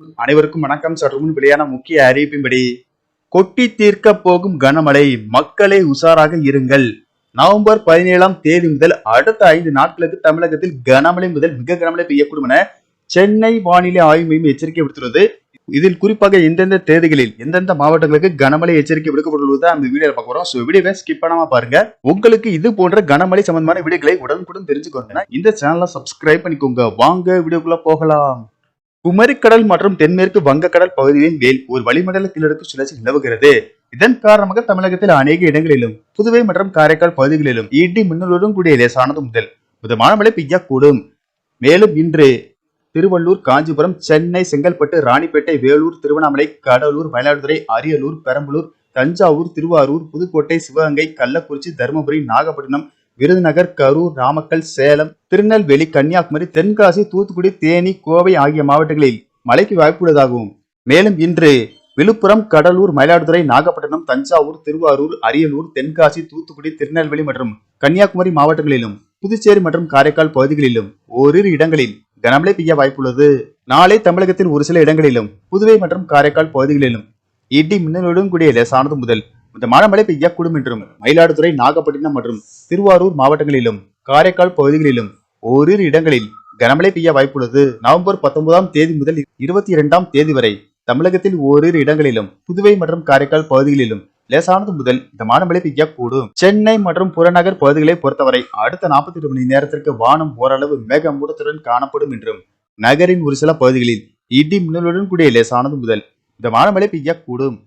அனைவருக்கும் வணக்கம். சற்று முன் வெளியான முக்கிய அறிவிப்பின்படி கொட்டி தீர்க்க போகும் கனமழை, மக்களே உஷாராக இருங்கள். நவம்பர் 17ஆம் தேதி முதல் அடுத்த 5 நாட்களுக்கு தமிழகத்தில் கனமழை முதல் மிக கனமழை பெய்யக்கூடும் என சென்னை வானிலை ஆய்வு மையம் எச்சரிக்கை விடுத்துள்ளது. இதில் குறிப்பாக எந்தெந்த தேதிகளில் எந்தெந்த மாவட்டங்களுக்கு கனமழை எச்சரிக்கை விடுக்கப்பட்டுள்ளது அந்த வீடியோ பார்க்க போறோம். சோ வீடியோவை ஸ்கிப் பண்ணாம பாருங்க. உங்களுக்கு இது போன்ற கனமழை சம்பந்தமான வீடியோக்களை உடனுக்குடன் தெரிஞ்சுக்கோங்க. இந்த சேனலை சப்ஸ்கிரைப் பண்ணிக்கோங்க. வாங்க வீடியோக்குள்ள போகலாம். குமரிக்கடல் மற்றும் தென்மேற்கு வங்கக்கடல் பகுதிகளின் மேல் ஒரு வளிமண்டல கீழடுக்கு சுழற்சி நிலவுகிறது. இதன் காரணமாக தமிழகத்தில் அநேக இடங்களிலும் புதுவை மற்றும் காரைக்கால் பகுதிகளிலும் இடி மின்னலுடன் கூடிய லேசானது முதல் மிதமான மழை பெய்யக்கூடும். மேலும் இன்று திருவள்ளூர், காஞ்சிபுரம், சென்னை, செங்கல்பட்டு, ராணிப்பேட்டை, வேலூர், திருவண்ணாமலை, கடலூர், மயிலாடுதுறை, அரியலூர், பெரம்பலூர், தஞ்சாவூர், திருவாரூர், புதுக்கோட்டை, சிவகங்கை, கள்ளக்குறிச்சி, தருமபுரி, நாகப்பட்டினம், விருதுநகர், கரூர், நாமக்கல், சேலம், திருநெல்வேலி, கன்னியாகுமரி, தென்காசி, தூத்துக்குடி, தேனி, கோவை ஆகிய மாவட்டங்களில் மழைக்கு வாய்ப்புள்ளதாகவும், மேலும் இன்று விழுப்புரம், கடலூர், மயிலாடுதுறை, நாகப்பட்டினம், தஞ்சாவூர், திருவாரூர், அரியலூர், தென்காசி, தூத்துக்குடி, திருநெல்வேலி மற்றும் கன்னியாகுமரி மாவட்டங்களிலும் புதுச்சேரி மற்றும் காரைக்கால் பகுதிகளிலும் ஓரிரு இடங்களில் கனமழை பெய்ய வாய்ப்புள்ளது. நாளை தமிழகத்தின் ஒரு சில இடங்களிலும் புதுவை மற்றும் காரைக்கால் பகுதிகளிலும் இடி மின்னலுடன் கூடிய லேசானது முதல் மிதமான மழை பெய்யக்கூடும் என்றும் மயிலாடுதுறை, நாகப்பட்டினம் மற்றும் திருவாரூர் மாவட்டங்களிலும் காரைக்கால் பகுதிகளிலும் ஓரிரு இடங்களில் கனமழை பெய்ய வாய்ப்புள்ளது. நவம்பர் 19ஆம் தேதி முதல் 22ஆம் தேதி வரை தமிழகத்தில் ஓரிரு இடங்களிலும் புதுவை மற்றும் காரைக்கால் பகுதிகளிலும் லேசானது முதல் மிதமான மழை பெய்யக்கூடும். சென்னை மற்றும் புறநகர் பகுதிகளை பொறுத்தவரை அடுத்த 48 மணி நேரத்திற்கு வானம் ஓரளவு மேகமூட்டத்துடன் காணப்படும் என்றும் நகரின் ஒரு சில பகுதிகளில் இடி மின்னலுடன் கூடிய லேசானது முதல் மிதமான மழை பெய்யக்கூடும்.